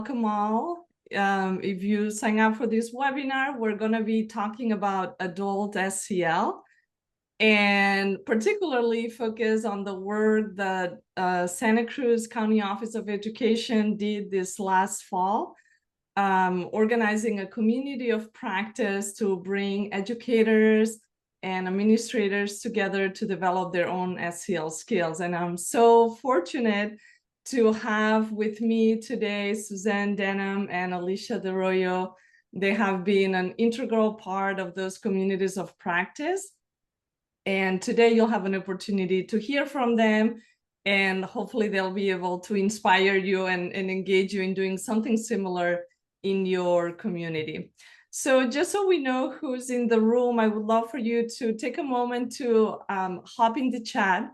Welcome all. If you sign up for this webinar, we're going to be talking about adult SEL and particularly focus on the work that Santa Cruz County Office of Education did this last fall, organizing a community of practice to bring educators and administrators together to develop their own SEL skills. And I'm so fortunate to have with me today Suzanne Denham and Alicia DeRoyo. They have been an integral part of those communities of practice. And today you'll have an opportunity to hear from them, and hopefully they'll be able to inspire you and engage you in doing something similar in your community. So just so we know who's in the room, I would love for you to take a moment to hop in the chat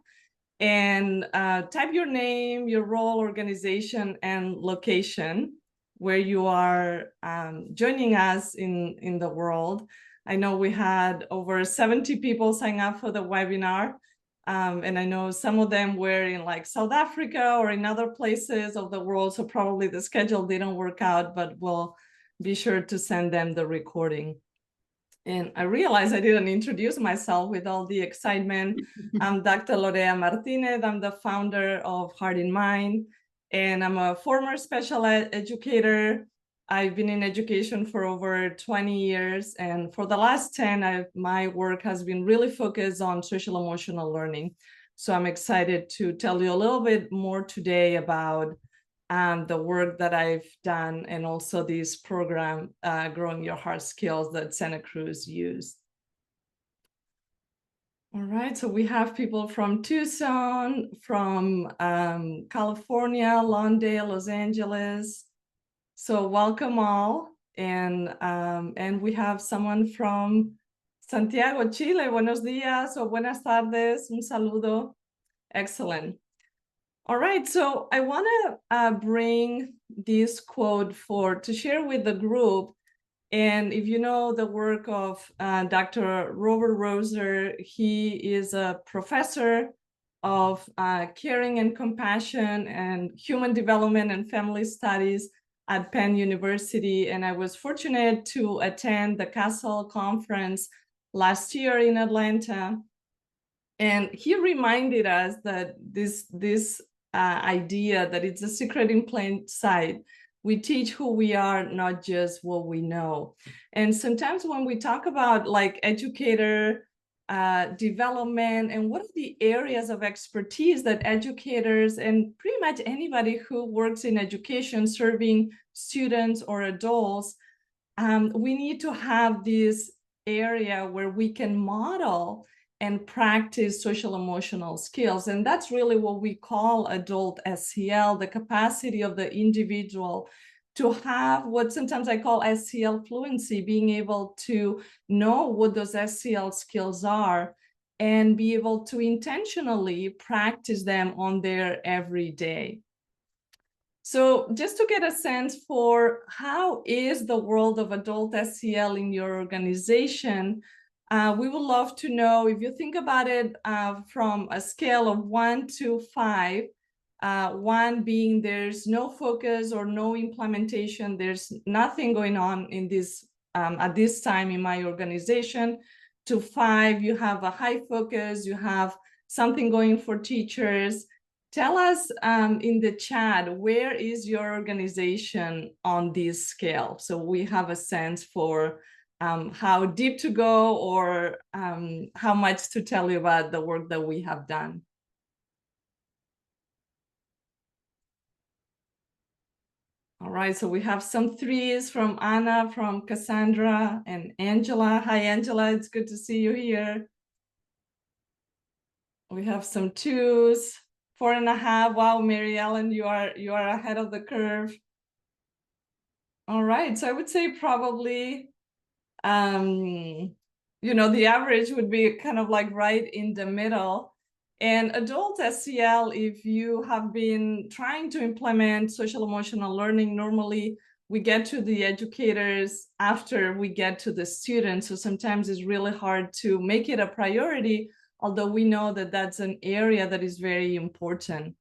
and type your name, your role, organization, and location where you are joining us in the world. I know we had over 70 people sign up for the webinar, and I know some of them were in like South Africa or in other places of the world, so probably the schedule didn't work out, but we'll be sure to send them the recording. And I realized I didn't introduce myself with all the excitement. I'm Dr. Lorea Martínez. I'm the founder of Heart in Mind, and I'm a former special ed educator. I've been in education for over 20 years, and for the last 10, my work has been really focused on social emotional learning. So I'm excited to tell you a little bit more today about the work that I've done, and also this program, Growing Your Heart Skills, that Santa Cruz used. All right, so we have people from Tucson, from California, Lawndale, Los Angeles. So welcome all. And we have someone from Santiago, Chile. Buenos días o buenas tardes. Un saludo. Excellent. All right, so I want to bring this quote to share with the group. And if you know the work of Dr. Robert Roser, he is a professor of caring and compassion and human development and family studies at Penn University. And I was fortunate to attend the Castle Conference last year in Atlanta. And he reminded us that this idea that it's a secret in plain sight. We teach who we are, not just what we know. And sometimes when we talk about like educator development and what are the areas of expertise that educators and pretty much anybody who works in education serving students or adults, we need to have this area where we can model and practice social emotional skills. And that's really what we call adult SEL, the capacity of the individual to have what sometimes I call SEL fluency, being able to know what those SEL skills are and be able to intentionally practice them on their everyday. So just to get a sense for how is the world of adult SEL in your organization, we would love to know, if you think about it from a scale of 1 to 5, 1 being there's no focus or no implementation, there's nothing going on in this at this time in my organization, to 5, you have a high focus, you have something going for teachers. Tell us in the chat, where is your organization on this scale? So we have a sense for how deep to go, or how much to tell you about the work that we have done. All right, so we have some 3s from Anna, from Cassandra, and Angela. Hi, Angela, it's good to see you here. We have some 2s, 4.5. Wow, Mary Ellen, you are ahead of the curve. All right, so I would say probably you know, the average would be kind of like right in the middle. And adult SEL, if you have been trying to implement social emotional learning, normally we get to the educators after we get to the students. So sometimes it's really hard to make it a priority, although we know that that's an area that is very important.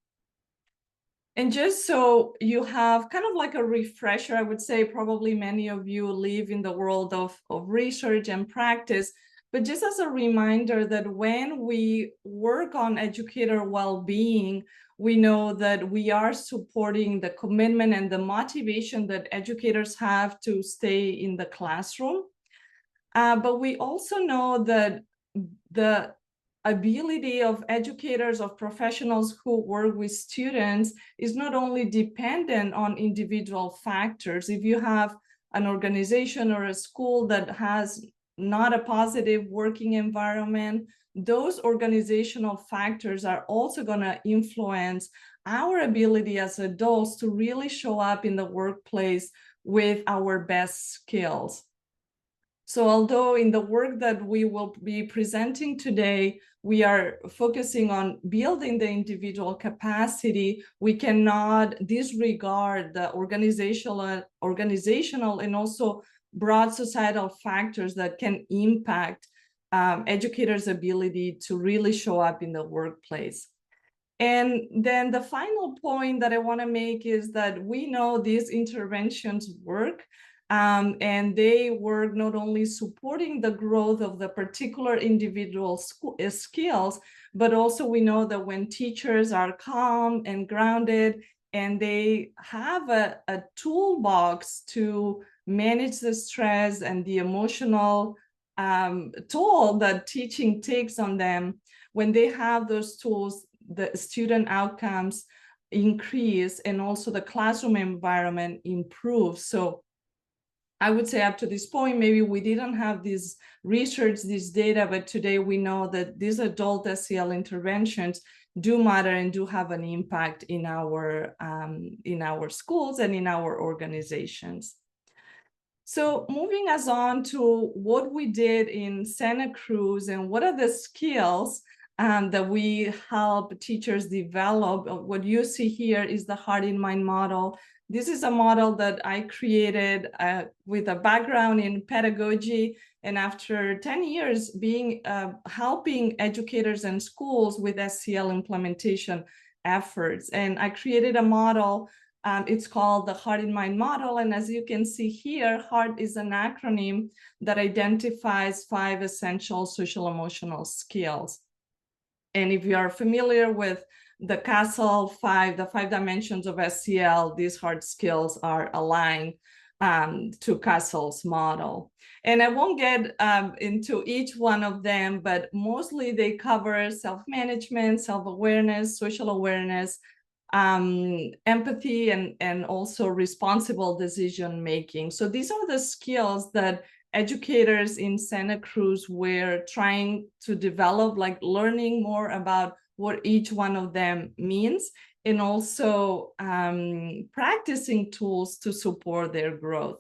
And just so you have kind of like a refresher, I would say probably many of you live in the world of research and practice, but just as a reminder that when we work on educator well-being, we know that we are supporting the commitment and the motivation that educators have to stay in the classroom. But we also know that the ability of educators, of professionals who work with students is not only dependent on individual factors. If you have an organization or a school that has not a positive working environment, those organizational factors are also going to influence our ability as adults to really show up in the workplace with our best skills. So although in the work that we will be presenting today, we are focusing on building the individual capacity, we cannot disregard the organizational and also broad societal factors that can impact educators' ability to really show up in the workplace. And then the final point that I want to make is that we know these interventions work, and they work not only supporting the growth of the particular individual skills, but also we know that when teachers are calm and grounded and they have a toolbox to manage the stress and the emotional toll that teaching takes on them, when they have those tools, the student outcomes increase and also the classroom environment improves. So I would say up to this point, maybe we didn't have this research, this data, but today we know that these adult SEL interventions do matter and do have an impact in our schools and in our organizations. So moving us on to what we did in Santa Cruz and what are the skills that we help teachers develop. What you see here is the Heart in Mind model. This is a model that I created with a background in pedagogy. And after 10 years being helping educators and schools with SEL implementation efforts. And I created a model. It's called the Heart in Mind model. And as you can see here, HEART is an acronym that identifies 5 essential social emotional skills. And if you are familiar with the CASEL 5, the 5 dimensions of SEL, these hard skills are aligned to CASEL's model. And I won't get into each one of them, but mostly they cover self-management, self-awareness, social awareness, empathy, and also responsible decision making. So these are the skills that educators in Santa Cruz were trying to develop, like learning more about what each one of them means, and also practicing tools to support their growth.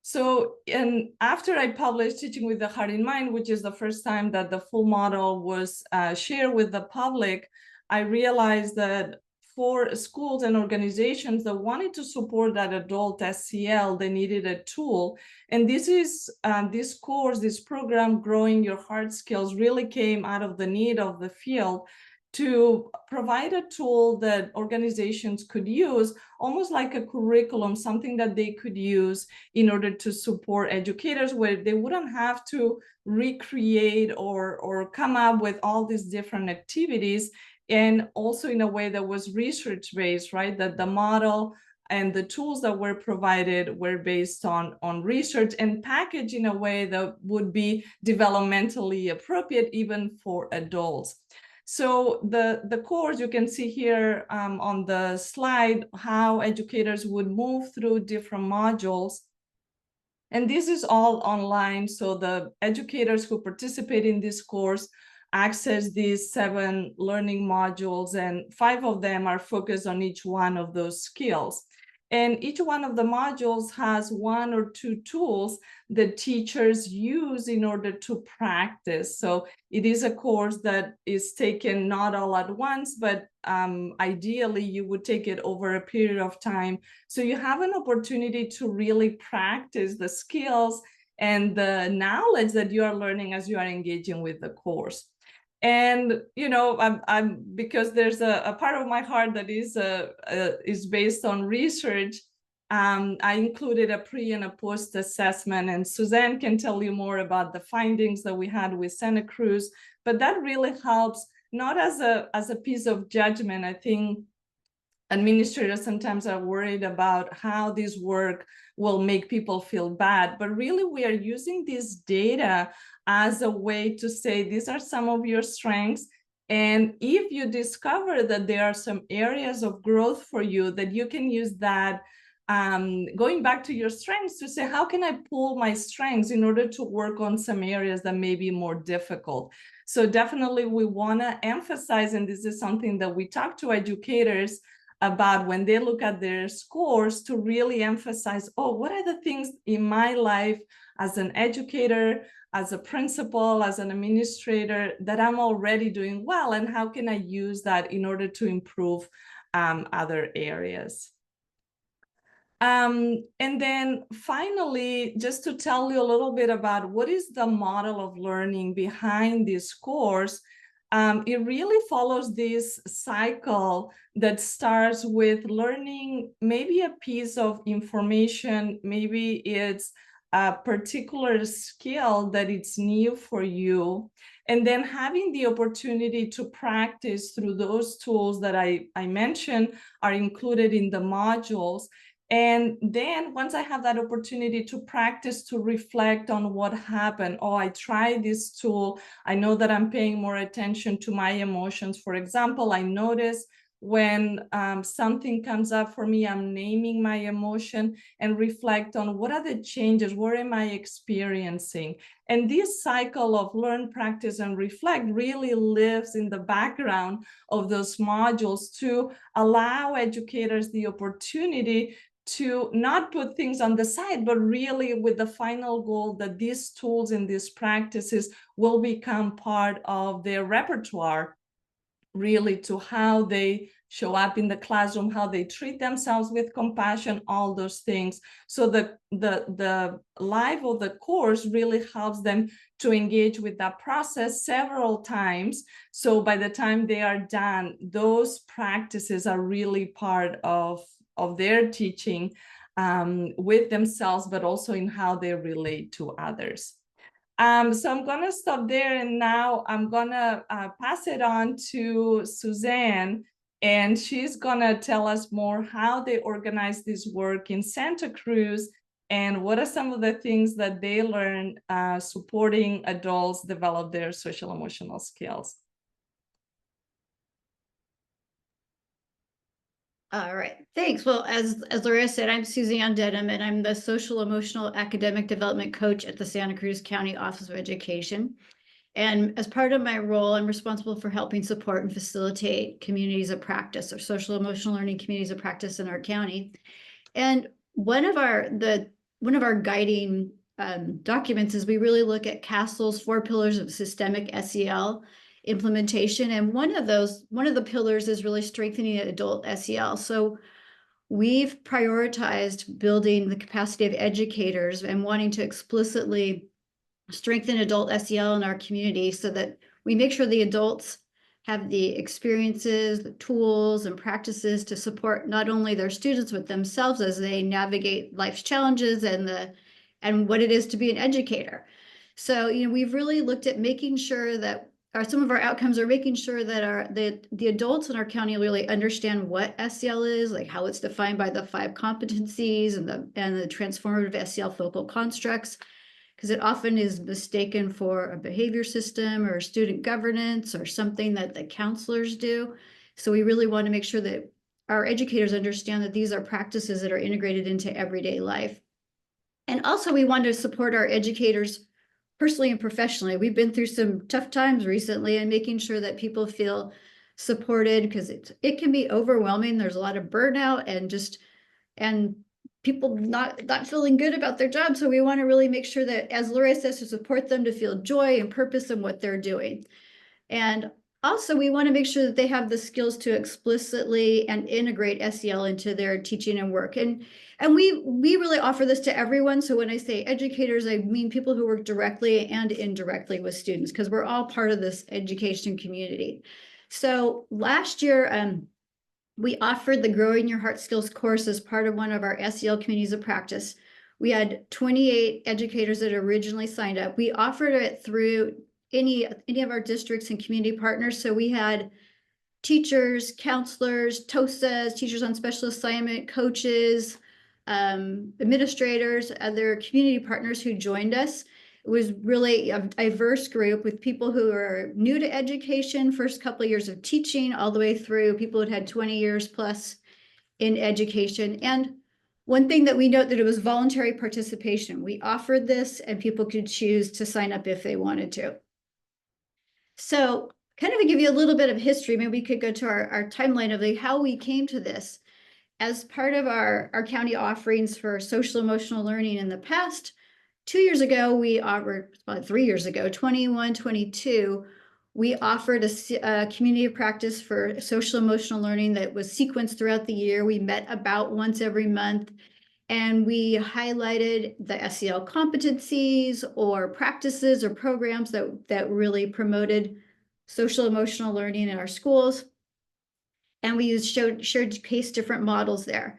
So, and after I published Teaching with the Heart in Mind, which is the first time that the full model was shared with the public, I realized that for schools and organizations that wanted to support that adult SEL, they needed a tool. And this is this course, this program, Growing Your Hard Skills, really came out of the need of the field to provide a tool that organizations could use, almost like a curriculum, something that they could use in order to support educators, where they wouldn't have to recreate or come up with all these different activities, and also in a way that was research-based, right? That the model and the tools that were provided were based on research and packaged in a way that would be developmentally appropriate even for adults. So the course, you can see here on the slide how educators would move through different modules. And this is all online. So the educators who participate in this course access these 7 learning modules, and 5 of them are focused on each one of those skills. And each one of the modules has 1 or 2 tools that teachers use in order to practice. So it is a course that is taken not all at once, but ideally you would take it over a period of time. So you have an opportunity to really practice the skills and the knowledge that you are learning as you are engaging with the course. And I'm because there's a part of my heart that is based on research. I included a pre and a post assessment, and Suzanne can tell you more about the findings that we had with Santa Cruz. But that really helps, not as a piece of judgment. I think administrators sometimes are worried about how this work will make people feel bad, but really we are using this data as a way to say, these are some of your strengths. And if you discover that there are some areas of growth for you, that you can use that, going back to your strengths, to say, how can I pull my strengths in order to work on some areas that may be more difficult? So definitely we want to emphasize, and this is something that we talk to educators about when they look at their scores, to really emphasize, oh, what are the things in my life as an educator, as a principal, as an administrator, that I'm already doing well, and how can I use that in order to improve other areas? And then finally, just to tell you a little bit about what is the model of learning behind this course. It really follows this cycle that starts with learning maybe a piece of information, maybe it's a particular skill that it's new for you, and then having the opportunity to practice through those tools that I mentioned are included in the modules. And then once I have that opportunity to practice, to reflect on what happened, oh, I tried this tool, I know that I'm paying more attention to my emotions. For example, I notice when something comes up for me, I'm naming my emotion and reflect on what are the changes, what am I experiencing? And this cycle of learn, practice, and reflect really lives in the background of those modules to allow educators the opportunity to not put things on the side, but really with the final goal that these tools and these practices will become part of their repertoire, really, to how they show up in the classroom, how they treat themselves with compassion, all those things. So the life of the course really helps them to engage with that process several times. So by the time they are done, those practices are really part of their teaching with themselves, but also in how they relate to others. So I'm going to stop there, and now I'm going to pass it on to Suzanne, and she's going to tell us more how they organize this work in Santa Cruz and what are some of the things that they learn supporting adults develop their social emotional skills. All right, thanks. Well, as Loretta said, I'm Suzanne Dedham, and I'm the Social Emotional Academic Development Coach at the Santa Cruz County Office of Education. And as part of my role, I'm responsible for helping support and facilitate communities of practice, or social emotional learning communities of practice in our county. And one of our guiding documents is we really look at CASEL's 4 pillars of systemic SEL implementation. And one of the pillars is really strengthening adult SEL. So we've prioritized building the capacity of educators and wanting to explicitly strengthen adult SEL in our community so that we make sure the adults have the experiences, the tools, and practices to support not only their students, but themselves as they navigate life's challenges and what it is to be an educator. So, we've really looked at making sure that some of our outcomes are making sure that the adults in our county really understand what SEL is, like how it's defined by the 5 competencies and the transformative SEL focal constructs, because it often is mistaken for a behavior system or student governance or something that the counselors do. So we really want to make sure that our educators understand that these are practices that are integrated into everyday life. And also we want to support our educators personally and professionally. We've been through some tough times recently, and making sure that people feel supported, because it can be overwhelming. There's a lot of burnout and people not feeling good about their job. So we want to really make sure that, as Loretta says, to support them to feel joy and purpose in what they're doing. And also, we want to make sure that they have the skills to explicitly and integrate SEL into their teaching and work. And we really offer this to everyone. So when I say educators, I mean people who work directly and indirectly with students, because we're all part of this education community. So last year, we offered the Growing Your Heart Skills course as part of one of our SEL communities of practice. We had 28 educators that originally signed up. We offered it through any of our districts and community partners. So we had teachers, counselors, TOSAs, teachers on special assignment, coaches, administrators, other community partners who joined us. It was really a diverse group with people who are new to education, first couple of years of teaching, all the way through people who had 20 years plus in education. And one thing that we note that it was voluntary participation. We offered this and people could choose to sign up if they wanted to. So kind of to give you a little bit of history, maybe we could go to our timeline of how we came to this. As part of our county offerings for social emotional learning in the past, 2 years ago, we offered, about 3 years ago, 21, 22, we offered a community of practice for social emotional learning that was sequenced throughout the year. We met about once every month. And we highlighted the SEL competencies or practices or programs that really promoted social emotional learning in our schools. And we shared case different models there.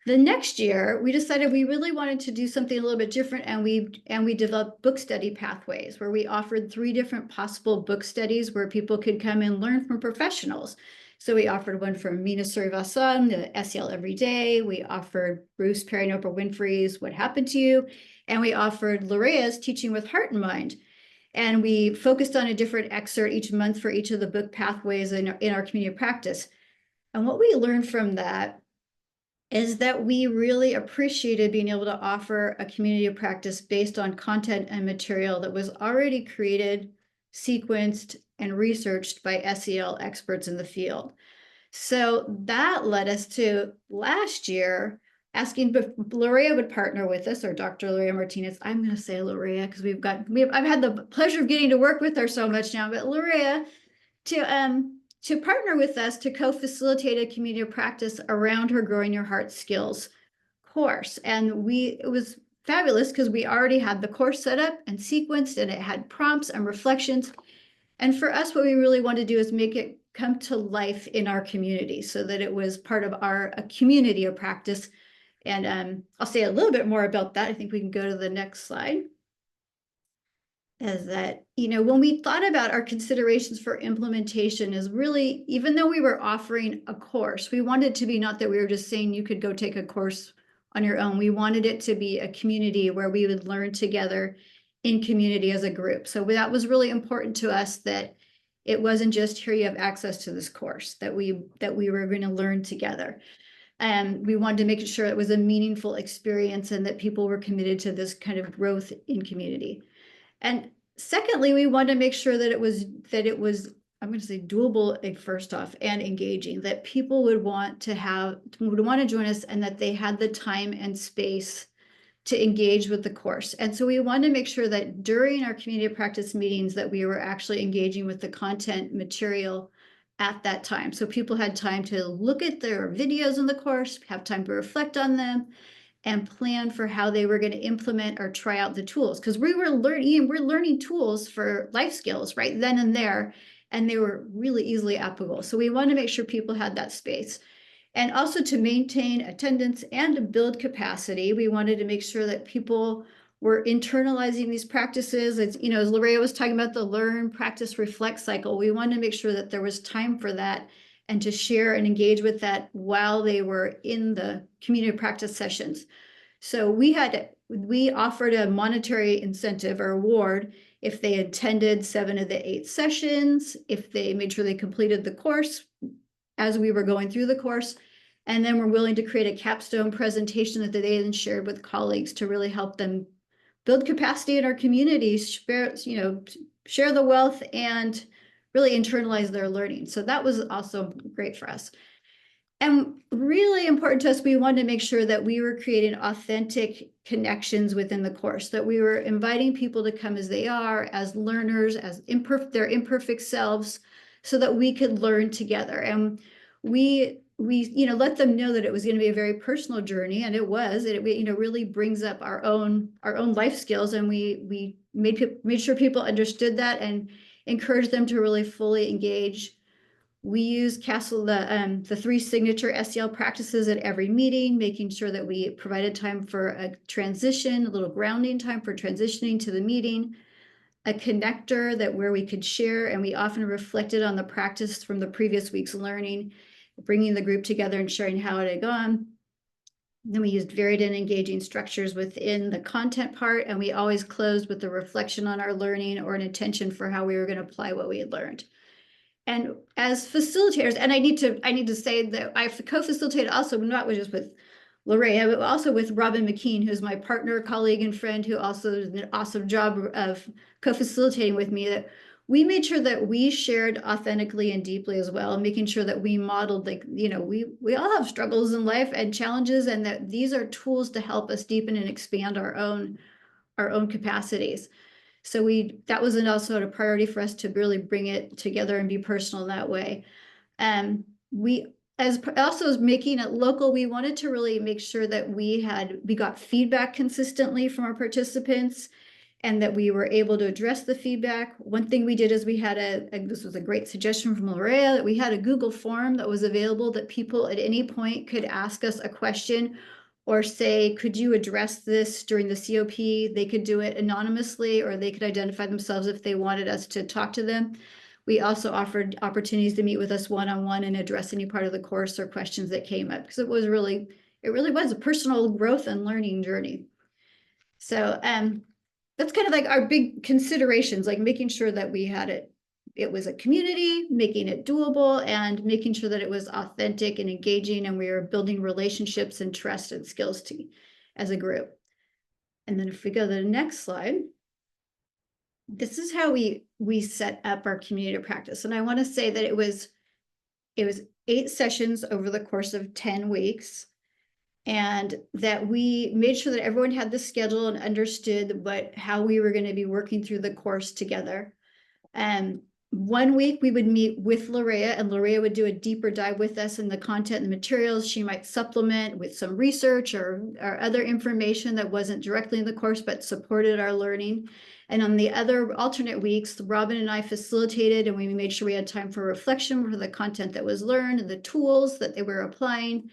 The next year, we decided we really wanted to do something a little bit different, and we developed book study pathways where we offered 3 different possible book studies where people could come and learn from professionals. So we offered one from Mina Srivasan, the SEL Every Day. We offered Bruce Perry and Oprah Winfrey's What Happened to You. And we offered Lorea's Teaching with Heart and Mind. And we focused on a different excerpt each month for each of the book pathways in our community of practice. And what we learned from that is that we really appreciated being able to offer a community of practice based on content and material that was already created, sequenced, and researched by SEL experts in the field. So that led us to last year asking if Lorea would partner with us, or Dr. Lorea Martínez. I'm going to say Lorea because I've had the pleasure of getting to work with her so much now, but Lorea to partner with us to co-facilitate a community of practice around her Growing Your Heart Skills course. And it was fabulous because we already had the course set up and sequenced, and it had prompts and reflections. And for us, what we really wanted to do is make it come to life in our community so that it was part of a community of practice. And I'll say a little bit more about that. I think we can go to the next slide. Is that, when we thought about our considerations for implementation is really, even though we were offering a course, we wanted it to be not that we were just saying you could go take a course on your own. We wanted it to be a community where we would learn together in community as a group. So that was really important to us, that it wasn't just here you have access to this course, that we were going to learn together. And we wanted to make sure it was a meaningful experience and that people were committed to this kind of growth in community. And secondly, we wanted to make sure that it was, I'm going to say doable first off, and engaging, that people would want to join us, and that they had the time and space to engage with the course. And so we wanted to make sure that during our community practice meetings that we were actually engaging with the content material at that time. So people had time to look at their videos in the course, have time to reflect on them, and plan for how they were going to implement or try out the tools. Because we're learning tools for life skills right then and there, and they were really easily applicable. So we wanted to make sure people had that space. And also to maintain attendance and to build capacity, we wanted to make sure that people were internalizing these practices. As Lorea was talking about the learn, practice, reflect cycle, we wanted to make sure that there was time for that and to share and engage with that while they were in the community practice sessions. So we offered a monetary incentive or award if they attended 7 of the 8 sessions, if they made sure they completed the course as we were going through the course, and then we're willing to create a capstone presentation that they then shared with colleagues to really help them build capacity in our communities, share the wealth, and really internalize their learning. So that was also great for us. And really important to us, we wanted to make sure that we were creating authentic connections within the course, that we were inviting people to come as they are, as learners, as their imperfect selves, so that we could learn together. And we let them know that it was going to be a very personal journey, and it was. It really brings up our own life skills, and we made sure people understood that and encouraged them to really fully engage. We use the 3 signature SEL practices at every meeting, making sure that we provided time for a transition, a little grounding time for transitioning to the meeting, a connector where we could share, and we often reflected on the practice from the previous week's learning, bringing the group together and sharing how it had gone. Then we used varied and engaging structures within the content part, and we always closed with a reflection on our learning or an intention for how we were going to apply what we had learned. And as facilitators, and I need to say that I've co-facilitated also not just with Lorrea, but also with Robin McKean, who's my partner, colleague, and friend, who also did an awesome job of co-facilitating with me. That we made sure that we shared authentically and deeply as well, and making sure that we modeled, like, we all have struggles in life and challenges, and that these are tools to help us deepen and expand our own capacities. So that was also a priority for us to really bring it together and be personal that way. We also as making it local, we wanted to really make sure that we got feedback consistently from our participants, and that we were able to address the feedback. One thing we did is we had this was a great suggestion from Lorrea, that we had a Google form that was available that people at any point could ask us a question or say, could you address this during the COP? They could do it anonymously, or they could identify themselves if they wanted us to talk to them. We also offered opportunities to meet with us one-on-one and address any part of the course or questions that came up, because it really was a personal growth and learning journey. So that's kind of like our big considerations, like making sure that we had it was a community, making it doable, and making sure that it was authentic and engaging, and we were building relationships and trust and skills as a group. And then if we go to the next slide, this is how we set up our community practice. And I want to say that it was 8 sessions over the course of 10 weeks. And that we made sure that everyone had the schedule and understood how we were going to be working through the course together. And 1 week we would meet with Lorrea, and Lorrea would do a deeper dive with us in the content and the materials. She might supplement with some research or other information that wasn't directly in the course but supported our learning. And on the other alternate weeks, Robin and I facilitated, and we made sure we had time for reflection for the content that was learned and the tools that they were applying.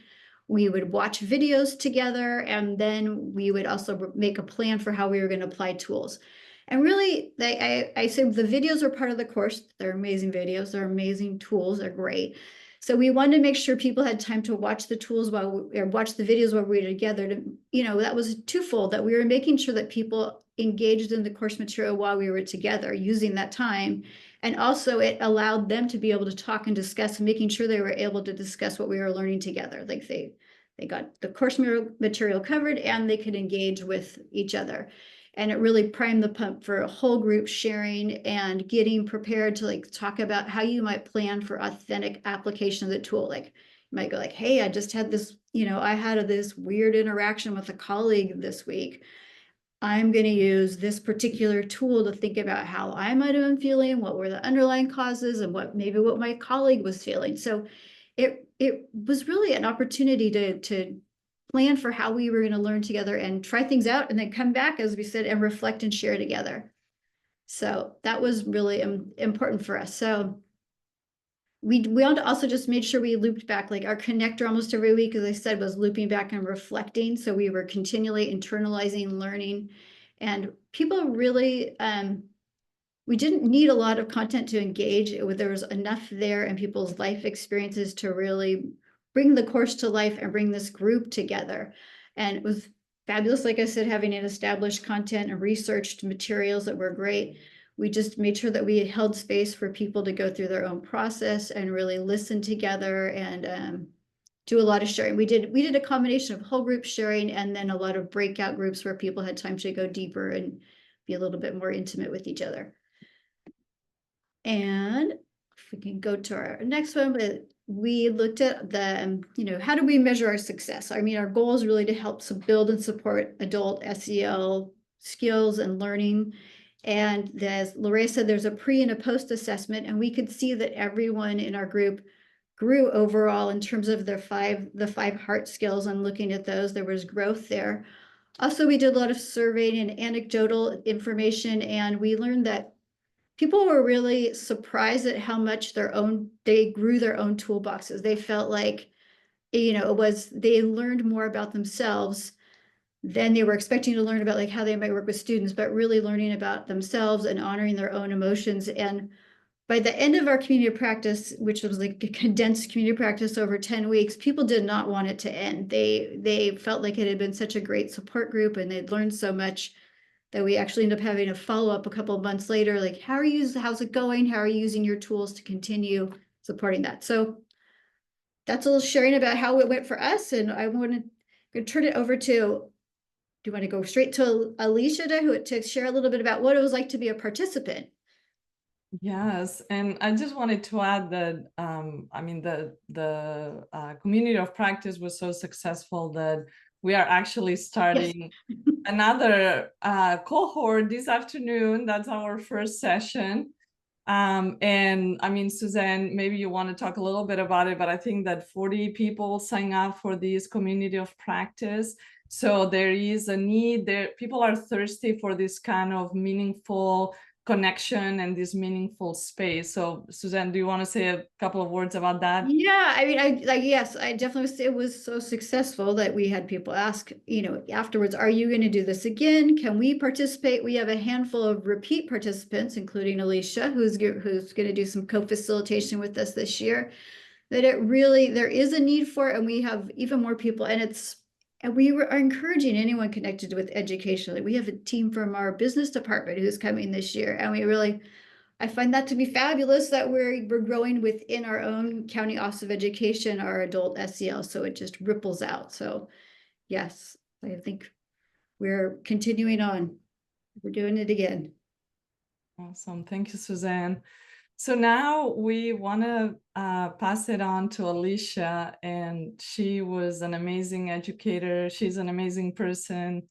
We would watch videos together, and then we would also make a plan for how we were going to apply tools. And really, I say the videos are part of the course. They're amazing videos. They're amazing tools. They're great. So we wanted to make sure people had time to watch the tools watch the videos while we were together. That was twofold, that we were making sure that people engaged in the course material while we were together, using that time. And also it allowed them to be able to talk and discuss, making sure they were able to discuss what we were learning together. Like they got the course material covered, and they could engage with each other. And it really primed the pump for a whole group sharing and getting prepared to talk about how you might plan for authentic application of the tool. Like you might go like, hey, I just had this, I had this weird interaction with a colleague this week. I'm going to use this particular tool to think about how I might have been feeling, what were the underlying causes, and what my colleague was feeling. So it was really an opportunity to plan for how we were going to learn together and try things out, and then come back, as we said, and reflect and share together. So that was really important for us. So we also just made sure we looped back, like our connector almost every week, as I said, was looping back and reflecting. So we were continually internalizing learning, and people really, we didn't need a lot of content to engage. There was enough there in people's life experiences to really bring the course to life and bring this group together. And it was fabulous, like I said, having an established content and researched materials that were great. We just made sure that we held space for people to go through their own process and really listen together and do a lot of sharing. We did a combination of whole group sharing and then a lot of breakout groups where people had time to go deeper and be a little bit more intimate with each other. And if we can go to our next one, but we looked at the, how do we measure our success? I mean, our goal is really to help build and support adult SEL skills and learning. And as Lorraine said, there's a pre and a post assessment, and we could see that everyone in our group grew overall in terms of the five heart skills. And looking at those, there was growth there. Also, we did a lot of surveying and anecdotal information, and we learned that people were really surprised at how much they grew their own toolboxes. They felt like, they learned more about themselves than they were expecting to learn about, like how they might work with students, but really learning about themselves and honoring their own emotions. And by the end of our community practice, which was like a condensed community practice over 10 weeks, people did not want it to end. They felt like it had been such a great support group and they'd learned so much that we actually ended up having a follow-up a couple of months later, like, how's it going? How are you using your tools to continue supporting that? So that's a little sharing about how it went for us. And I want to turn it over to, do you want to go straight to Alicia to share a little bit about what it was like to be a participant? Yes, and I just wanted to add that I mean the community of practice was so successful that we are actually starting another cohort this afternoon. That's our first session. And I mean, Suzanne, maybe you want to talk a little bit about it, but I think that 40 people sign up for this community of practice. So there is a need there. People are thirsty for this kind of meaningful connection and this meaningful space. So Suzanne, do you want to say a couple of words about that? Yeah, I mean, yes, I definitely it was so successful that we had people ask, afterwards, are you going to do this again? Can we participate? We have a handful of repeat participants, including Alicia, who's going to do some co-facilitation with us this year. That there is a need for it, and we have even more people, and we are encouraging anyone connected with education. Like, we have a team from our business department who's coming this year, and I find that to be fabulous that we're growing within our own County Office of Education, our adult SEL, so it just ripples out. So yes, I think we're continuing on. We're doing it again. Awesome. Thank you, Suzanne. So now we want to pass it on to Alicia, and she was an amazing educator. She's an amazing person.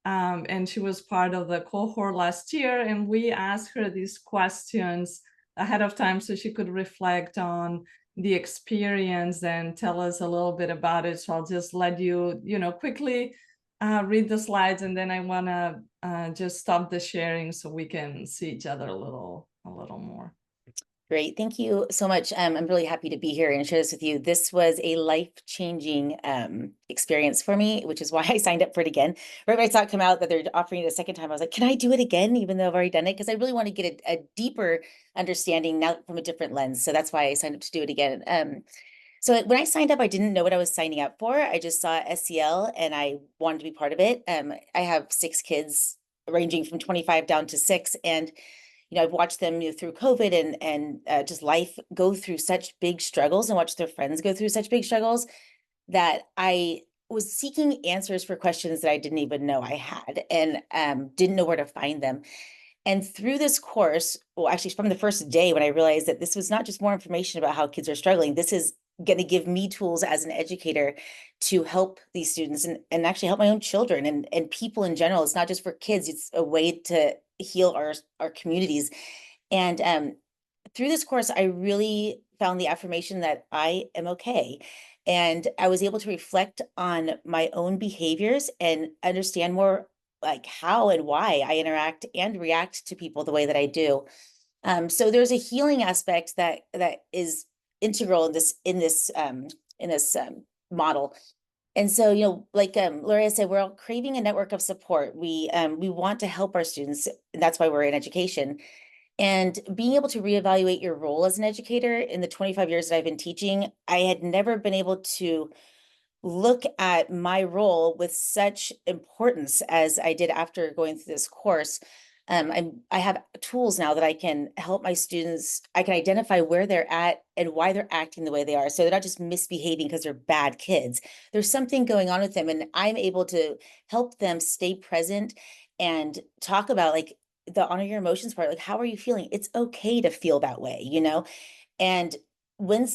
And she was part of the cohort last year, and we asked her these questions ahead of time so she could reflect on the experience and tell us a little bit about it. So I'll just let you, quickly read the slides, and then I want to just stop the sharing so we can see each other a little more. Great. Thank you so much. I'm really happy to be here and share this with you. This was a life-changing experience for me, which is why I signed up for it again. Right when I saw it come out that they're offering it a second time, I was like, can I do it again, even though I've already done it? Because I really want to get a deeper understanding now from a different lens. So that's why I signed up to do it again. So when I signed up, I didn't know what I was signing up for. I just saw SEL and I wanted to be part of it. I have 6 kids ranging from 25 down to 6. And I've watched them through COVID and just life go through such big struggles and watch their friends go through such big struggles that I was seeking answers for questions that I didn't even know I had and didn't know where to find them. And through this course, well, actually from the first day when I realized that this was not just more information about how kids are struggling, this is going to give me tools as an educator to help these students and actually help my own children and people in general. It's not just for kids, it's a way to heal our communities. And through this course, I really found the affirmation that I am okay. And I was able to reflect on my own behaviors and understand more like how and why I interact and react to people the way that I do. So there's a healing aspect that is integral in this model. And so, like Gloria said, we're all craving a network of support. We want to help our students, and that's why we're in education. And being able to reevaluate your role as an educator in the 25 years that I've been teaching, I had never been able to look at my role with such importance as I did after going through this course. I have tools now that I can help my students. I can identify where they're at and why they're acting the way they are. So they're not just misbehaving because they're bad kids. There's something going on with them, and I'm able to help them stay present and talk about like the honor your emotions part. Like, how are you feeling? It's okay to feel that way, And when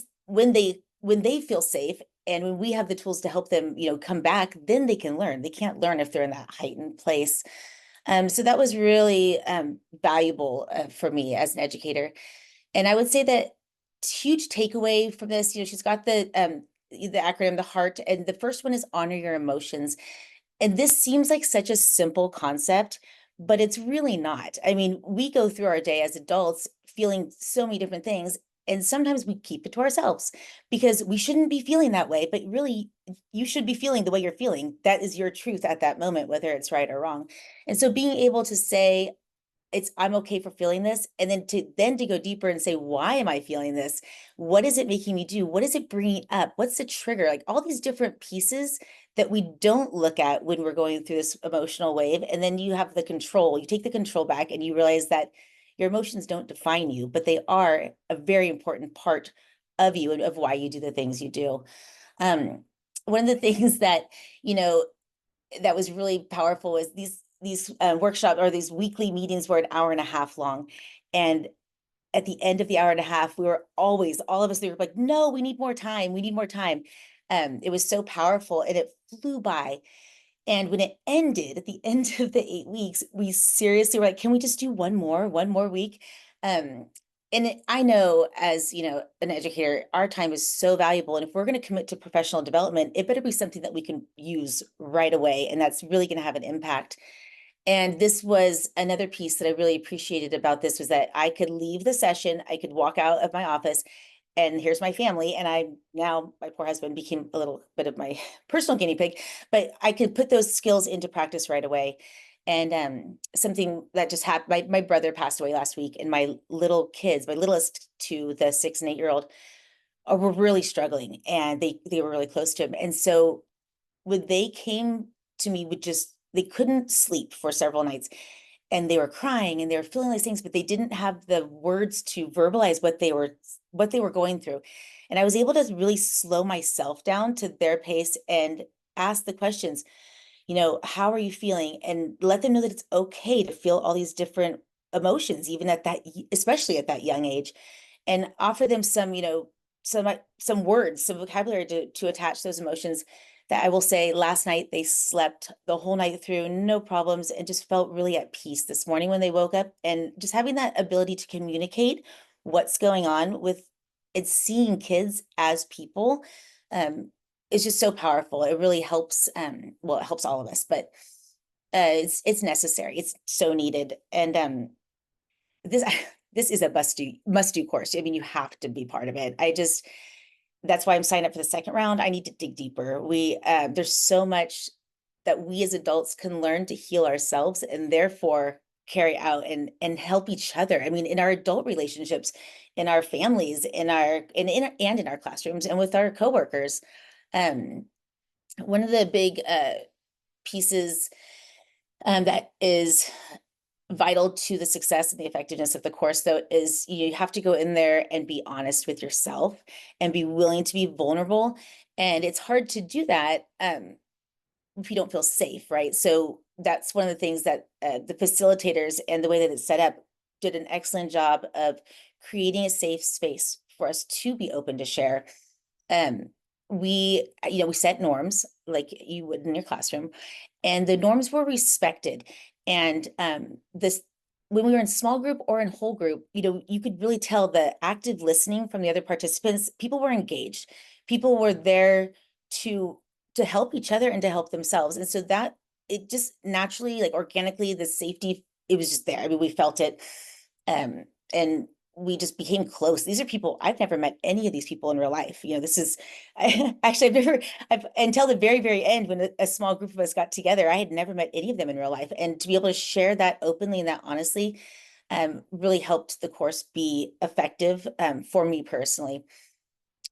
they feel safe and when we have the tools to help them, come back, then they can learn. They can't learn if they're in that heightened place. So that was really valuable for me as an educator. And I would say that huge takeaway from this, she's got the acronym, the HEART, and the first one is honor your emotions. And this seems like such a simple concept, but it's really not. I mean, we go through our day as adults feeling so many different things, and sometimes we keep it to ourselves because we shouldn't be feeling that way, but really you should be feeling the way you're feeling. That is your truth at that moment, whether it's right or wrong. And so being able to say, I'm okay for feeling this, and then to go deeper and say, why am I feeling this? What is it making me do? What is it bringing up? What's the trigger? Like all these different pieces that we don't look at when we're going through this emotional wave. And then you have the control, you take the control back and you realize that your emotions don't define you, but they are a very important part of you and of why you do the things you do. One of the things that, that was really powerful was these workshops or these weekly meetings were an hour and a half long. And at the end of the hour and a half, we were always, all of us, they were like, no, we need more time. We need more time. It was so powerful and it flew by. And when it ended at the end of the 8 weeks, we seriously were like, can we just do one more week? I know as, an educator, our time is so valuable. And if we're going to commit to professional development, it better be something that we can use right away. And that's really going to have an impact. And this was another piece that I really appreciated about this was that I could leave the session, I could walk out of my office, and here's my family. And now my poor husband became a little bit of my personal guinea pig, but I could put those skills into practice right away. And something that just happened, my brother passed away last week, and my little kids, my littlest two, the 6 and 8 year old, were really struggling, and they were really close to him. And so when they came to me with they couldn't sleep for several nights, and they were crying and they were feeling these things, but they didn't have the words to verbalize what they were going through. And I was able to really slow myself down to their pace and ask the questions, how are you feeling? And let them know that it's okay to feel all these different emotions, even especially at that young age, and offer them some, some words, some vocabulary to attach those emotions. That I will say, last night they slept the whole night through, no problems, and just felt really at peace this morning when they woke up. And just having that ability to communicate what's going on with and seeing kids as people is just so powerful. It really helps. Well, it helps all of us, but it's necessary. It's so needed. And this this is a must do course. I mean, you have to be part of it. That's why I'm signed up for the second round. I need to dig deeper. There's so much that we as adults can learn to heal ourselves and therefore carry out and help each other. I mean, in our adult relationships, in our families, in our classrooms, and with our coworkers. One of the big pieces that is vital to the success and the effectiveness of the course, though, is you have to go in there and be honest with yourself and be willing to be vulnerable. And it's hard to do that if you don't feel safe, right? So that's one of the things that the facilitators and the way that it's set up did an excellent job of creating a safe space for us to be open to share. We set norms like you would in your classroom, and the norms were respected. And when we were in small group or in whole group, you could really tell the active listening from the other participants. People were engaged. People were there to help each other and to help themselves. And so that it just naturally, like organically, the safety, it was just there. I mean, we felt it. And we just became close. These are people, I've never met any of these people in real life. Until the very, very end, when a small group of us got together, I had never met any of them in real life. And to be able to share that openly and that honestly really helped the course be effective for me personally.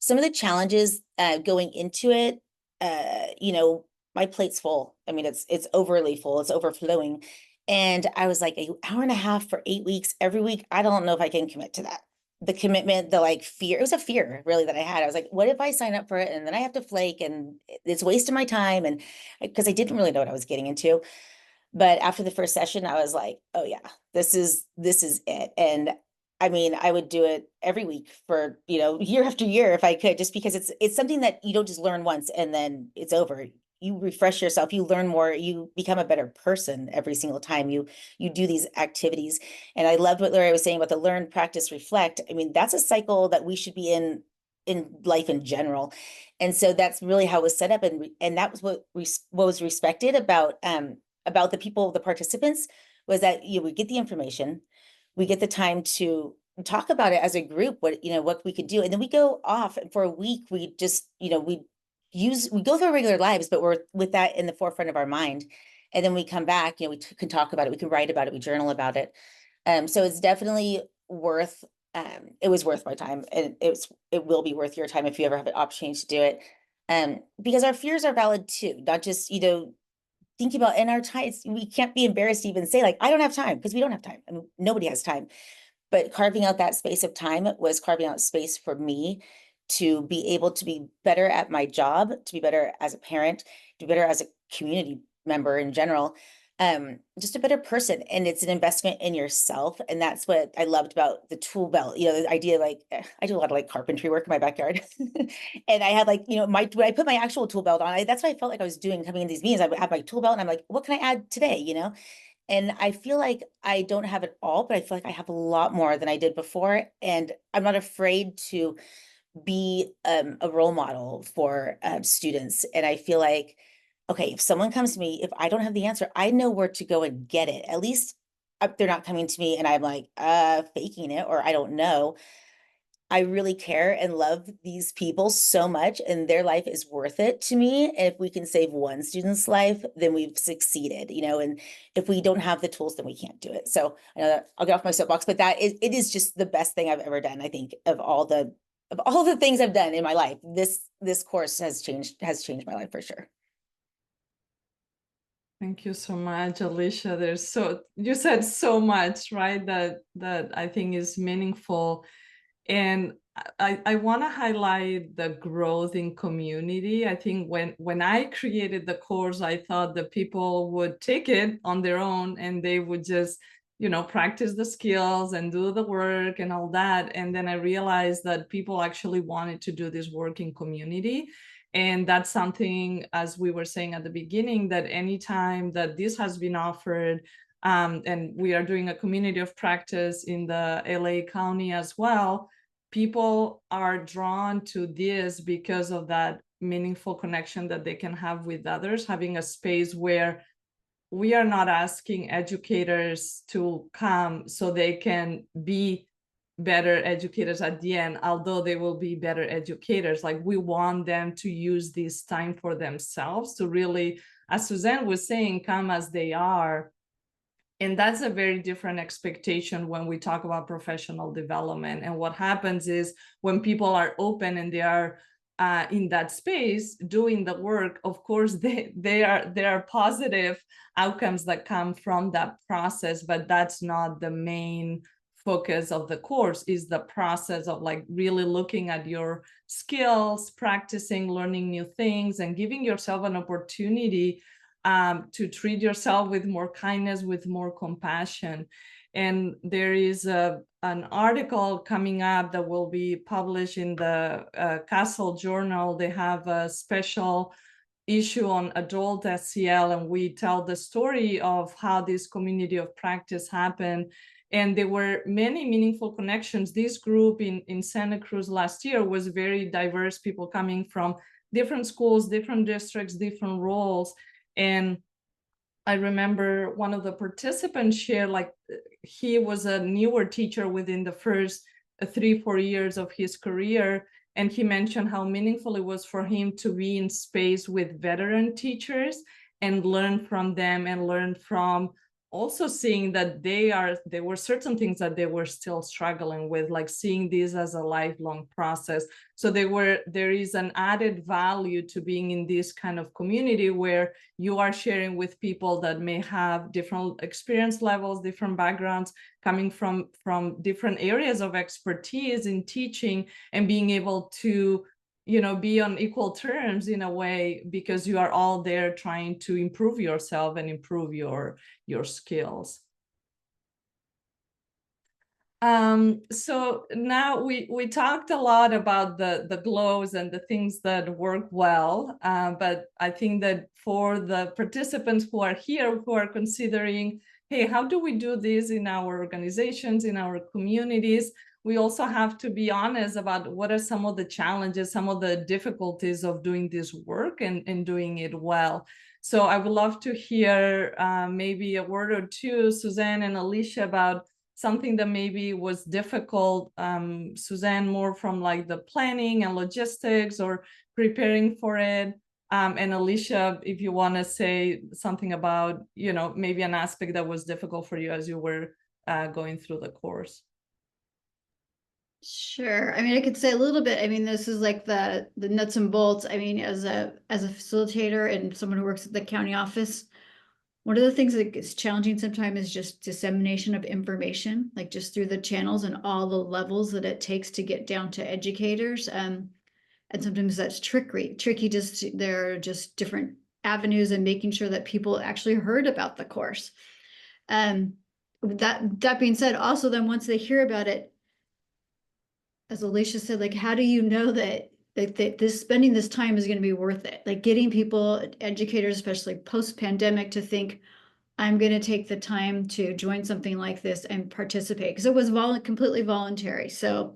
Some of the challenges going into it, my plate's full. I mean, it's overly full, it's overflowing. And I was like, an hour and a half for 8 weeks every week. I don't know if I can commit to that. The commitment, the fear, it was a fear really that I had. I was like, what if I sign up for it and then I have to flake and it's wasting my time? And because I didn't really know what I was getting into. But after the first session, I was like, oh yeah, this is it. And I mean, I would do it every week for, year after year if I could, just because it's something that you don't just learn once and then it's over. you refresh yourself, you learn more, you become a better person every single time you do these activities. And I loved what Larry was saying about the learn, practice, reflect. I mean, that's a cycle that we should be in life in general. And so that's really how it was set up. And that was what was respected about the people, the participants, was that, you know, we get the information, we get the time to talk about it as a group, what we could do. And then we go off, and for a week, we just, you know, we go through our regular lives, but we're with that in the forefront of our mind. And then we come back, you know, we can talk about it, we can write about it, we journal about it. So it's definitely worth, it was worth my time, and it will be worth your time if you ever have an opportunity to do it. Because our fears are valid too, not just, you know, thinking about in our time, we can't be embarrassed to even say like, I don't have time, because we don't have time. I mean, nobody has time. But carving out that space of time was carving out space for me to be able to be better at my job, to be better as a parent, to be better as a community member in general, just a better person. And it's an investment in yourself. And that's what I loved about the tool belt, you know, the idea, like, I do a lot of like carpentry work in my backyard. And I had like, you know, when I put my actual tool belt on, that's what I felt like I was doing coming in these meetings. I would have my tool belt and I'm like, what can I add today, you know? And I feel like I don't have it all, but I feel like I have a lot more than I did before. And I'm not afraid to be a role model for students. And I feel like, okay, if someone comes to me, if I don't have the answer, I know where to go and get it. At least they're not coming to me and I'm like faking it, or I don't know. I really care and love these people so much, and their life is worth it to me. And if we can save one student's life, then we've succeeded, you know, and if we don't have the tools, then we can't do it. So I know that I'll get off my soapbox, but it is just the best thing I've ever done. I think of all the things I've done in my life, this course has changed my life for sure. Thank you so much, Alicia. You said so much, right? That I think is meaningful. And I want to highlight the growth in community. I think when I created the course, I thought that people would take it on their own and they would just, you know, practice the skills and do the work and all that. And then I realized that people actually wanted to do this work in community. And that's something, as we were saying at the beginning, that anytime that this has been offered, and we are doing a community of practice in the LA County as well, people are drawn to this because of that meaningful connection that they can have with others, having a space where we are not asking educators to come so they can be better educators at the end, although they will be better educators. Like, we want them to use this time for themselves to really, as Suzanne was saying, come as they are. And that's a very different expectation when we talk about professional development. And what happens is when people are open and they are in that space doing the work, of course, there are positive outcomes that come from that process, but that's not the main focus of the course. Is the process of like really looking at your skills, practicing, learning new things, and giving yourself an opportunity to treat yourself with more kindness, with more compassion. And there is an article coming up that will be published in the Castle Journal. They have a special issue on adult SEL, and we tell the story of how this community of practice happened. And there were many meaningful connections. This group in Santa Cruz last year was very diverse, people coming from different schools, different districts, different roles. And I remember one of the participants shared, like, he was a newer teacher within the first 3-4 years of his career. And he mentioned how meaningful it was for him to be in space with veteran teachers and learn from them, and learn from also seeing that there were certain things that they were still struggling with, like seeing this as a lifelong process. So there is an added value to being in this kind of community where you are sharing with people that may have different experience levels, different backgrounds, coming from different areas of expertise in teaching, and being able to, you know, be on equal terms in a way, because you are all there trying to improve yourself and improve your skills. So now we talked a lot about the glows and the things that work well, but I think that for the participants who are here, who are considering, hey, how do we do this in our organizations, in our communities? We also have to be honest about what are some of the challenges, some of the difficulties of doing this work and doing it well. So I would love to hear maybe a word or two, Suzanne and Alicia, about something that maybe was difficult. Suzanne, more from like the planning and logistics or preparing for it. And Alicia, if you want to say something about, you know, maybe an aspect that was difficult for you as you were going through the course. Sure. I mean, I could say a little bit. I mean, this is like the nuts and bolts. I mean, as a facilitator and someone who works at the county office, one of the things that is challenging sometimes is just dissemination of information, like just through the channels and all the levels that it takes to get down to educators. And sometimes that's tricky. Just there are just different avenues and making sure that people actually heard about the course. That being said, also then once they hear about it, as Alicia said, like, how do you know that this spending this time is going to be worth it? Like getting people, educators, especially post-pandemic, to think, I'm going to take the time to join something like this and participate, because it was completely voluntary. So,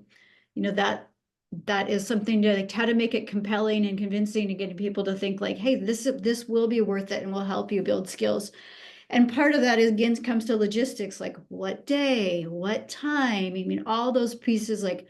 you know, that is something to like how to make it compelling and convincing and getting people to think like, hey, this will be worth it and will help you build skills. And part of that is, again, comes to logistics, like what day, what time. I mean, all those pieces like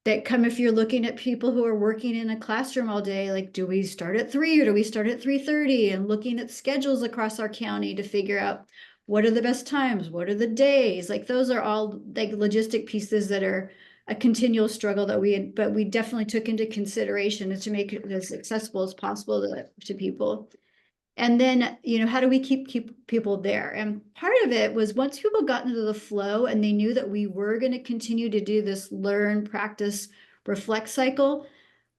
that come if you're looking at people who are working in a classroom all day, like, do we start at 3 or do we start at 3:30? And looking at schedules across our county to figure out what are the best times, what are the days. Like those are all like logistic pieces that are a continual struggle that but we definitely took into consideration to make it as accessible as possible to people. And then, you know, how do we keep people there? And part of it was once people got into the flow and they knew that we were going to continue to do this learn, practice, reflect cycle,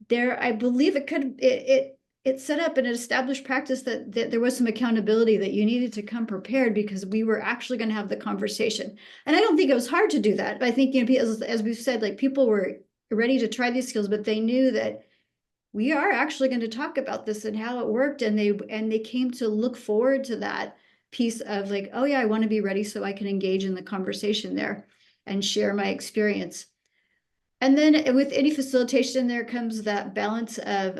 I believe it set up an established practice that there was some accountability, that you needed to come prepared because we were actually going to have the conversation. And I don't think it was hard to do that. But I think, you know, as we've said, like people were ready to try these skills, but they knew that we are actually going to talk about this and how it worked. And they came to look forward to that piece of like, oh yeah, I want to be ready so I can engage in the conversation there and share my experience. And then with any facilitation, there comes that balance of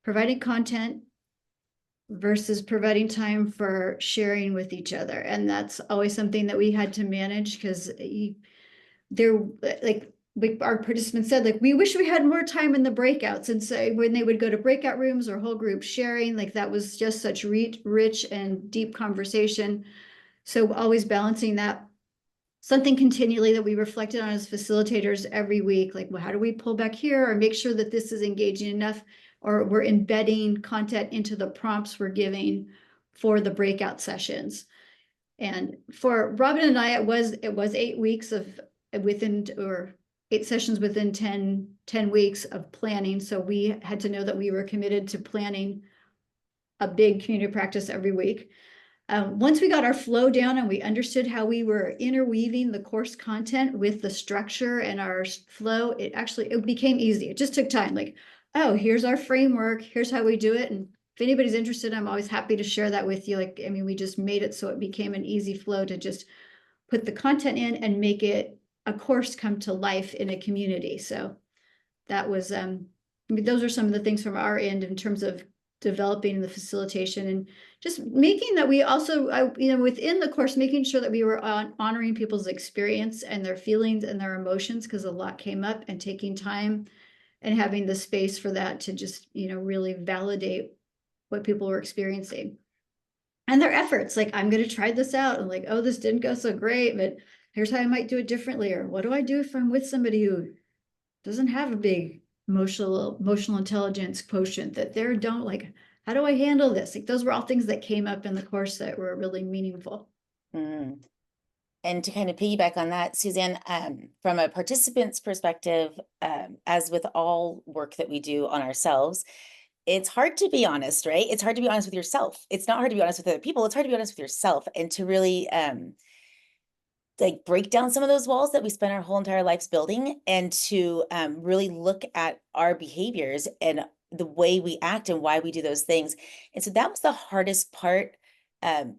providing content versus providing time for sharing with each other. And that's always something that we had to manage, because like our participants said, like, we wish we had more time in the breakouts. And so when they would go to breakout rooms or whole group sharing, like that was just such rich and deep conversation. So always balancing that, something continually that we reflected on as facilitators every week, like, well, how do we pull back here or make sure that this is engaging enough, or we're embedding content into the prompts we're giving for the breakout sessions. And for Robin and I, it was 8 weeks of or 8 sessions within 10 weeks of planning. So we had to know that we were committed to planning a big community practice every week. Once we got our flow down and we understood how we were interweaving the course content with the structure and our flow, it became easy. It just took time. Like, oh, here's our framework. Here's how we do it. And if anybody's interested, I'm always happy to share that with you. Like, I mean, we just made it so it became an easy flow to just put the content in and make it a course come to life in a community. So that was, I mean, those are some of the things from our end in terms of developing the facilitation, and just making that we also, you know, within the course, making sure that we were honoring people's experience and their feelings and their emotions, because a lot came up, and taking time and having the space for that to just, you know, really validate what people were experiencing and their efforts. Like, I'm going to try this out, and like, oh, this didn't go so great, but here's how I might do it differently. Or what do I do if I'm with somebody who doesn't have a big emotional intelligence quotient, that don't like, how do I handle this? Like, those were all things that came up in the course that were really meaningful. Mm. And to kind of piggyback on that, Suzanne, from a participant's perspective, as with all work that we do on ourselves, it's hard to be honest, right? It's hard to be honest with yourself. It's not hard to be honest with other people. It's hard to be honest with yourself, and to really like break down some of those walls that we spend our whole entire lives building, and to really look at our behaviors and the way we act and why we do those things. And so that was the hardest part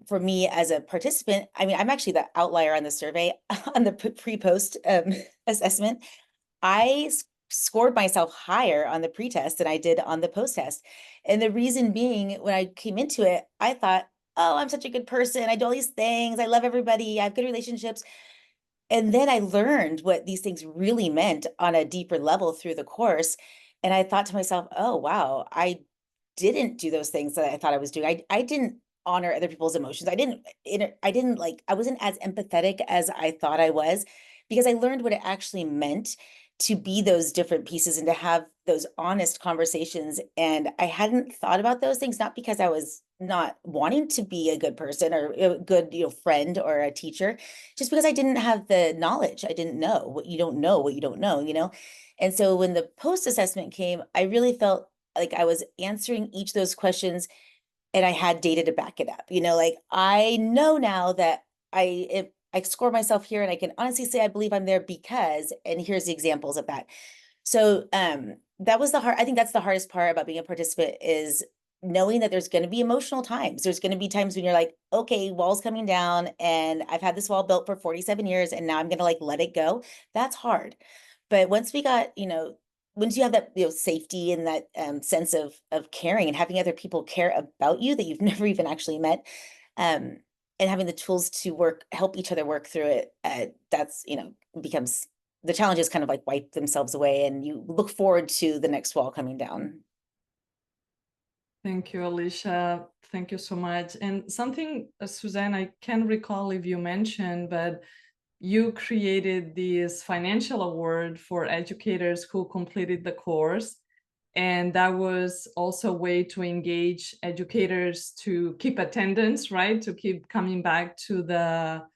for me as a participant. I mean, I'm actually the outlier on the survey on the pre-post assessment. I scored myself higher on the pre-test than I did on the post-test. And the reason being, when I came into it, I thought, oh, I'm such a good person. I do all these things. I love everybody. I have good relationships. And then I learned what these things really meant on a deeper level through the course. And I thought to myself, oh, wow, I didn't do those things that I thought I was doing. I didn't honor other people's emotions. I wasn't as empathetic as I thought I was, because I learned what it actually meant to be those different pieces and to have those honest conversations. And I hadn't thought about those things, not because I was not wanting to be a good person or a good, friend or a teacher, just because I didn't have the knowledge. I didn't know what you don't know, what you don't know. And so when the post assessment came, I really felt like I was answering each of those questions and I had data to back it up. Like I know now that I score myself here, and I can honestly say I believe I'm there because, and here's the examples of that. So that was I think that's the hardest part about being a participant, is knowing that there's going to be emotional times. There's going to be times when you're like, okay, wall's coming down and I've had this wall built for 47 years and now I'm going to like let it go. That's hard. But once we got, once you have that, safety and that sense of caring and having other people care about you that you've never even actually met, and having the tools to help each other work through it, that's, becomes, the challenges kind of like wipe themselves away and you look forward to the next wall coming down. Thank you, Alicia. Thank you so much. And something, Suzanne, I can't recall if you mentioned, but you created this financial award for educators who completed the course. And that was also a way to engage educators to keep attendance, right? To keep coming back to the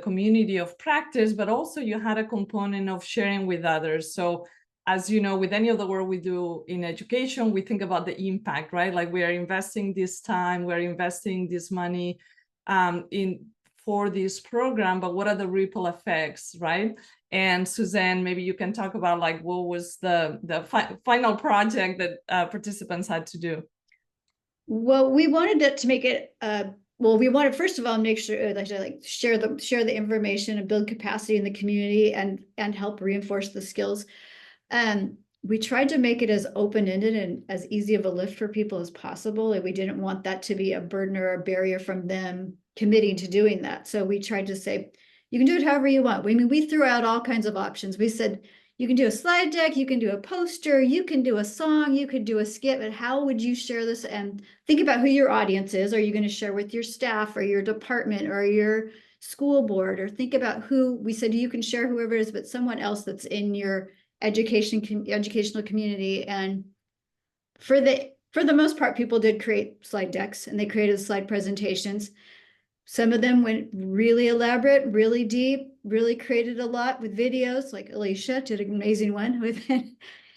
community of practice, but also you had a component of sharing with others. So as you know, with any of the work we do in education, we think about the impact, right? Like we are investing this time, we're investing this money for this program, but what are the ripple effects, right? And Suzanne, maybe you can talk about like what was the final project that participants had to do. Well, we wanted to make it we wanted, first of all, make sure like share the information and build capacity in the community and help reinforce the skills. We tried to make it as open-ended and as easy of a lift for people as possible. And we didn't want that to be a burden or a barrier from them committing to doing that. So we tried to say, you can do it however you want. We threw out all kinds of options. We said, you can do a slide deck, you can do a poster, you can do a song, you could do a skit, but how would you share this? And think about who your audience is. Are you going to share with your staff or your department or your school board? Or think about who, we said you can share whoever it is, but someone else that's in your educational community. And for the most part, people did create slide decks and they created slide presentations. Some of them went really elaborate, really deep, really created a lot with videos, like Alicia did an amazing one with it.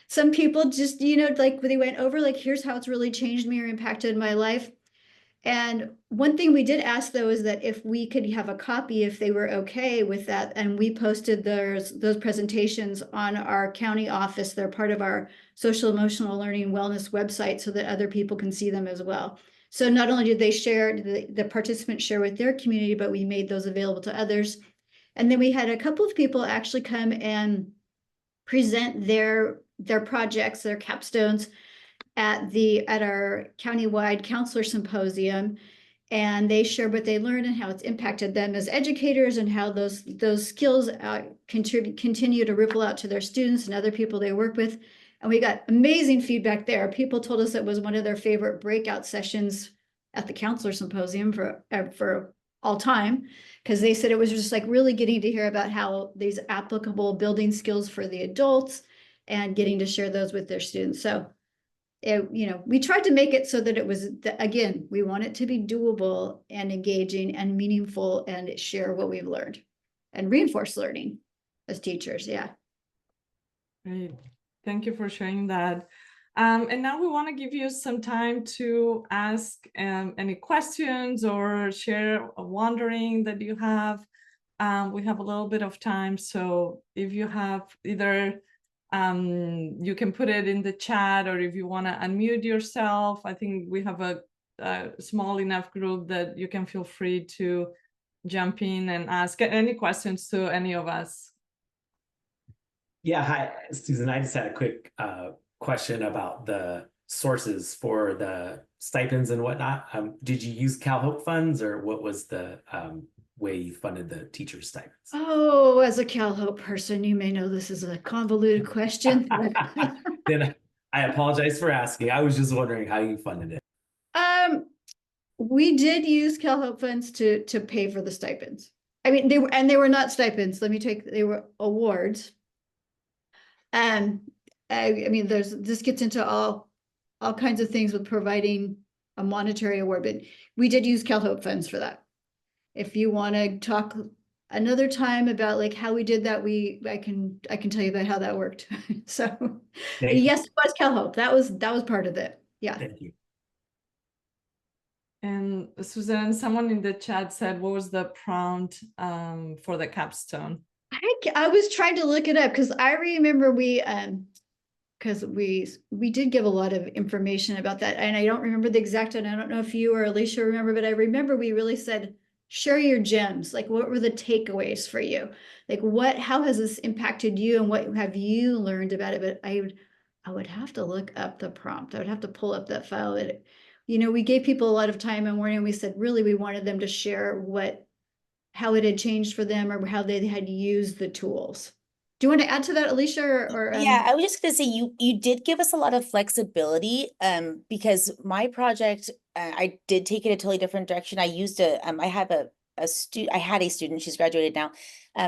Some people just, like they went over, like, here's how it's really changed me or impacted my life. And one thing we did ask, though, is that if we could have a copy, if they were okay with that, and we posted those presentations on our county office. They're part of our social emotional learning wellness website so that other people can see them as well. So not only did they share, the participants share with their community, but we made those available to others. And then we had a couple of people actually come and present their projects, their capstones at our countywide counselor symposium. And they share what they learned and how it's impacted them as educators and how those skills continue to ripple out to their students and other people they work with. And we got amazing feedback there. People told us it was one of their favorite breakout sessions at the counselor symposium for all time, because they said it was just like really getting to hear about how these applicable building skills for the adults and getting to share those with their students. So we tried to make it so that it was, again, we want it to be doable and engaging and meaningful and share what we've learned and reinforce learning as teachers. Yeah. Great. Thank you for sharing that. And now we want to give you some time to ask any questions or share a wondering that you have. we have a little bit of time, so if you have either you can put it in the chat, or if you want to unmute yourself, I think we have a small enough group that you can feel free to jump in and ask any questions to any of us. Yeah, hi, Susan. I just had a quick question about the sources for the stipends and whatnot. Did you use CalHope funds, or what was the way you funded the teacher stipends? Oh, as a CalHope person, you may know this is a convoluted question. Then I apologize for asking. I was just wondering how you funded it. We did use CalHope funds to pay for the stipends. I mean, they were not stipends. They were awards. And I mean, this gets into all kinds of things with providing a monetary award, but we did use CalHope funds for that. If you want to talk another time about like how we did that, I can tell you about how that worked. So yes, it was CalHope. That was part of it. Yeah. Thank you. And Suzanne, someone in the chat said, what was the prompt for the capstone? I was trying to look it up because I remember we did give a lot of information about that, and I don't remember the exact, and I don't know if you or Alicia remember, but I remember we really said, share your gems. Like, what were the takeaways for you? Like, how has this impacted you, and what have you learned about it? But I would have to look up the prompt. I would have to pull up that file. But, we gave people a lot of time and warning. We said, really, we wanted them to share how it had changed for them, or how they had used the tools. Do you want to add to that, Alicia? Yeah, I was just going to say you did give us a lot of flexibility because my project, I did take it a totally different direction. I used I had a student, she's graduated now,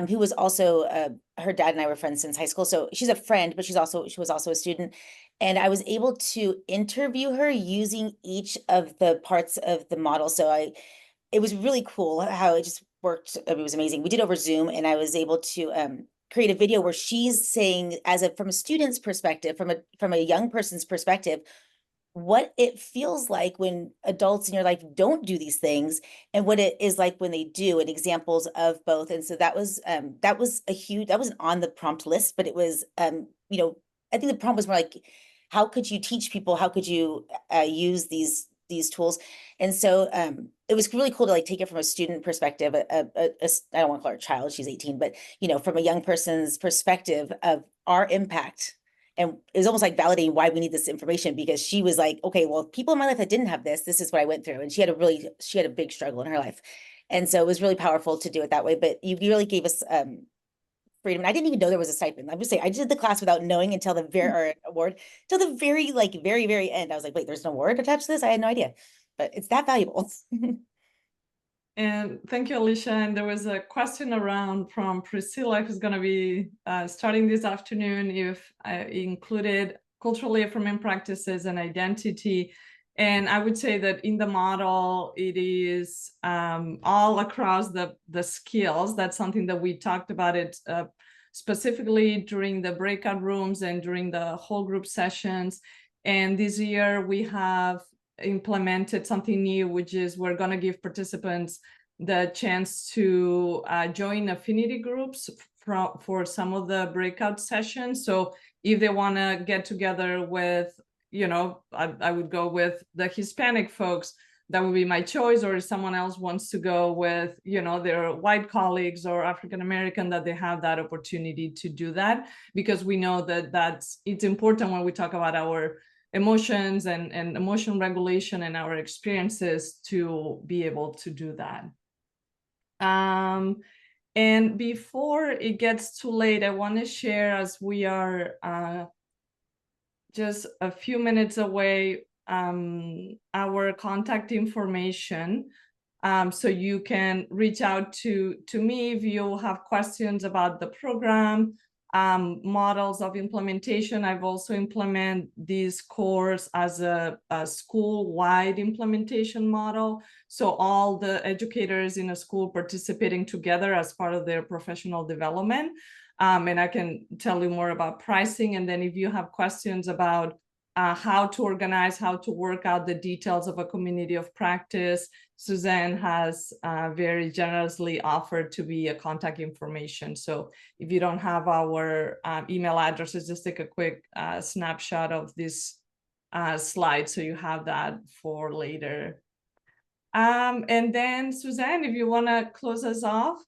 who was also her dad and I were friends since high school. So she's a friend, but she was also a student. And I was able to interview her using each of the parts of the model. So it was really cool how it just worked. It was amazing. We did over Zoom, and I was able to create a video where she's saying, from a student's perspective, from a young person's perspective, what it feels like when adults in your life don't do these things, and what it is like when they do, and examples of both. And so that wasn't on the prompt list, but it was, I think the prompt was more like, how could you teach people? How could you use these tools? And so it was really cool to like take it from a student perspective. I don't want to call her a child, she's 18, but from a young person's perspective of our impact. And it was almost like validating why we need this information, because she was like, okay, well, people in my life that didn't have this is what I went through. And she had a big struggle in her life. And so it was really powerful to do it that way. But you really gave us freedom. And I didn't even know there was a stipend. I'm just saying, I did the class without knowing until the very, very end. I was like, wait, there's an award attached to this? I had no idea, but it's that valuable. And thank you, Alicia. And there was a question from Priscilla, who's going to be starting this afternoon, if I included culturally affirming practices and identity. And I would say that in the model, it is all across the skills. That's something that we talked about it specifically during the breakout rooms and during the whole group sessions. And this year we have implemented something new, which is we're going to give participants the chance to join affinity groups for some of the breakout sessions. So if they want to get together with, I would go with the Hispanic folks, that would be my choice. Or if someone else wants to go with, their white colleagues or African-American, that they have that opportunity to do that, because we know that it's important when we talk about our emotions and emotion regulation and our experiences to be able to do that. And before it gets too late, I want to share, as we are just a few minutes away, our contact information. So you can reach out to me if you have questions about the program, models of implementation. I've also implemented this course as a school-wide implementation model. So all the educators in a school participating together as part of their professional development. And I can tell you more about pricing. And then if you have questions about how to organize, how to work out the details of a community of practice, Suzanne has very generously offered to be a contact information. So if you don't have our email addresses, just take a quick snapshot of this slide so you have that for later. And then Suzanne, if you want to close us off.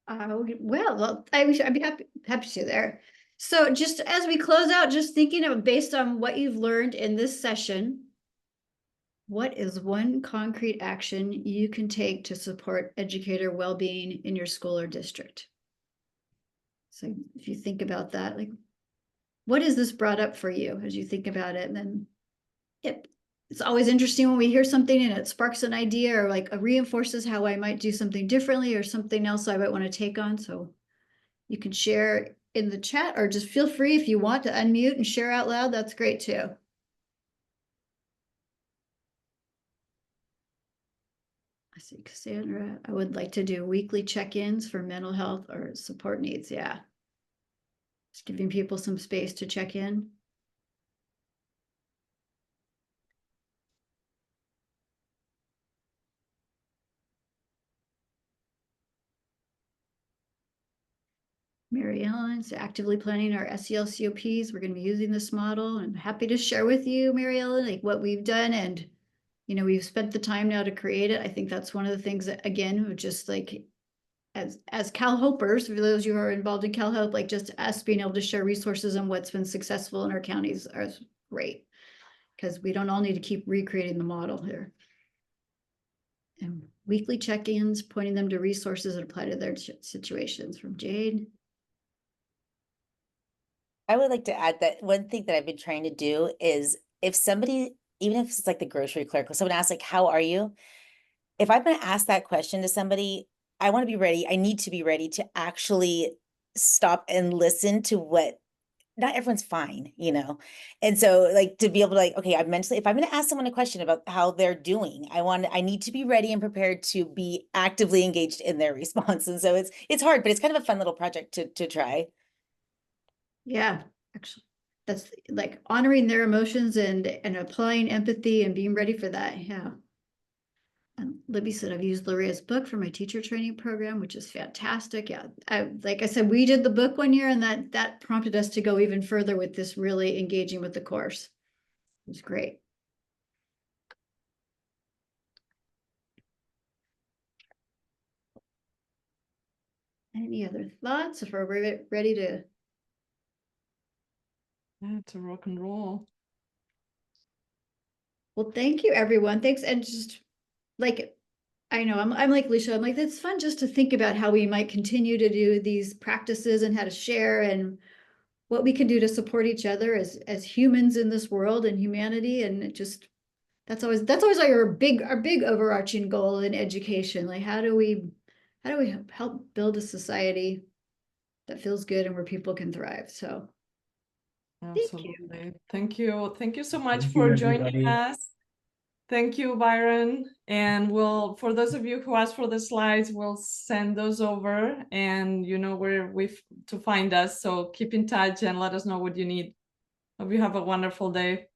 Well, I'd be happy to there. So just as we close out, just thinking of based on what you've learned in this session, what is one concrete action you can take to support educator well-being in your school or district? So if you think about that, like, what is this brought up for you as you think about it? And then it's always interesting when we hear something and it sparks an idea or like reinforces how I might do something differently or something else I might want to take on. So you can share in the chat or just feel free if you want to unmute and share out loud. That's great too. I see Cassandra. I would like to do weekly check-ins for mental health or support needs. Yeah. Just giving people some space to check in. Mary Ellen's actively planning our SEL COPs. We're going to be using this model. I'm happy to share with you, Mary Ellen, like what we've done. And, you know, we've spent the time now to create it. I think that's one of the things that, again, just like as Cal Hopers, for those of you who are involved in Cal Hope, like just us being able to share resources on what's been successful in our counties is great because we don't all need to keep recreating the model here. And weekly check-ins, pointing them to resources that apply to their situations from Jade. I would like to add that one thing that I've been trying to do is if somebody, even if it's like the grocery clerk, or someone asks like, how are you? If I'm going to ask that question to somebody, I want to be ready. I need to be ready to actually stop and listen to what, not everyone's fine, you know? And so like to be able to like, okay, I'm mentally, if I'm going to ask someone a question about how they're doing, I need to be ready and prepared to be actively engaged in their response. And so it's hard, but it's kind of a fun little project to try. Yeah, actually, that's like honoring their emotions and applying empathy and being ready for that. Yeah. And Libby said, I've used Loria's book for my teacher training program, which is fantastic. Yeah. Like I said, we did the book one year and that prompted us to go even further with this really engaging with the course. It was great. Any other thoughts if we're ready to? Yeah, it's a rock and roll. Well, thank you, everyone. Thanks. And just like, I know I'm like Alicia, I'm like, it's fun just to think about how we might continue to do these practices and how to share and what we can do to support each other as humans in this world and humanity. And it just, that's always like our big overarching goal in education. Like, how do we help build a society that feels good and where people can thrive? So Absolutely. Thank you. Thank you so much Thank for you, joining everybody. us. Thank you, Byron. And for those of you who asked for the slides, we'll send those over and you know where to find us. So keep in touch and let us know what you need. Hope you have a wonderful day.